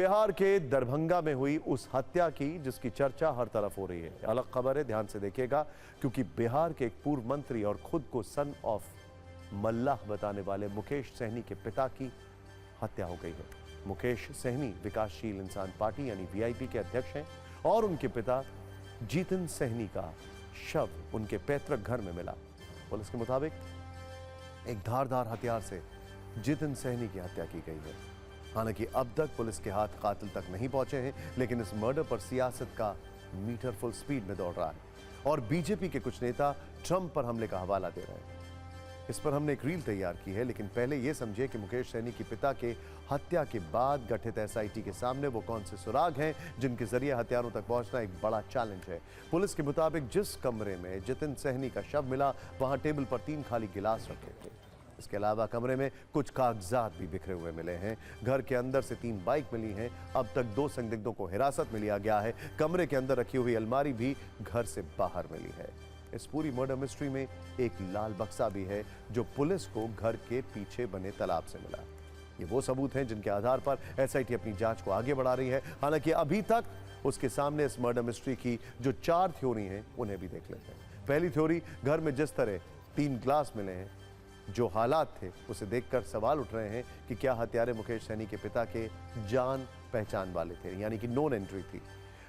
बिहार के दरभंगा में हुई उस हत्या की जिसकी चर्चा हर तरफ हो रही है। अलग खबर है, ध्यान से देखिएगा, क्योंकि बिहार के एक पूर्व मंत्री और खुद को सन ऑफ मल्लाह बताने वाले मुकेश सहनी के पिता की हत्या हो गई है। मुकेश सहनी विकासशील इंसान पार्टी यानी वीआईपी के अध्यक्ष हैं और उनके पिता जीतन सहनी का शव उनके पैतृक घर में मिला। पुलिस के मुताबिक एक धारदार हथियार से जीतन सहनी की हत्या की गई है। हालांकि अब तक पुलिस के हाथ कातिल तक नहीं पहुंचे हैं, लेकिन इस मर्डर पर सियासत का मीटर फुल स्पीड में दौड़ रहा है और बीजेपी के कुछ नेता ट्रंप पर हमले का हवाला दे रहे हैं। इस पर हमने एक रील तैयार की है, लेकिन पहले यह समझे कि मुकेश सहनी के पिता के हत्या के बाद गठित एसआईटी के सामने वो कौन से सुराग हैं जिनके जरिए हत्यारों तक पहुंचना एक बड़ा चैलेंज है। पुलिस के मुताबिक जिस कमरे में जितिन सहनी का शव मिला, वहां टेबल पर 3 खाली गिलास रखे थे। इसके अलावा कमरे में कुछ कागजात भी बिखरे हुए मिले हैं। घर के अंदर से 3 बाइक मिली हैं। अब तक 2 संदिग्धों को हिरासत में लिया गया है। कमरे के अंदर रखी हुई अलमारी भी घर से बाहर मिली है। इस पूरी मर्डर मिस्ट्री में एक लाल बक्सा भी है जो पुलिस को घर के पीछे बने तालाब से मिला। ये वो सबूत हैं जिनके आधार पर एसआईटी अपनी जांच को आगे बढ़ा रही है। हालांकि अभी तक उसके सामने इस मर्डर मिस्ट्री की जो 4 थ्योरी हैं उन्हें भी देख लेते हैं। पहली थ्योरी, घर में जिस तरह 3 ग्लास मिले हैं, जो हालात थे उसे देखकर सवाल उठ रहे हैं कि क्या हत्यारे मुकेश सहनी के पिता के जान पहचान वाले थे, यानी कि नोन एंट्री थी।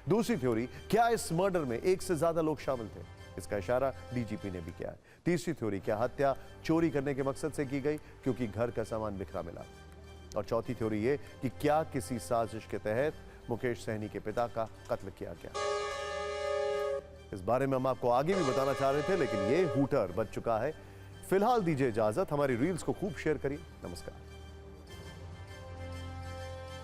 दूसरी थ्योरी, क्या इस मर्डर में 1 से ज्यादा लोग शामिल थे? इसका इशारा डीजीपी ने भी किया है। तीसरी थ्योरी, क्या हत्या चोरी करने के मकसद से की गई क्योंकि घर का सामान बिखरा मिला? और चौथी थ्योरी ये कि क्या किसी साजिश के तहत मुकेश सहनी के पिता का कत्ल किया गया? इस बारे में हम आपको आगे भी बताना चाह रहे थे, लेकिन ये हूटर बच चुका है। फिलहाल दीजिए इजाजत, हमारी रील्स को खूब शेयर करिए। नमस्कार।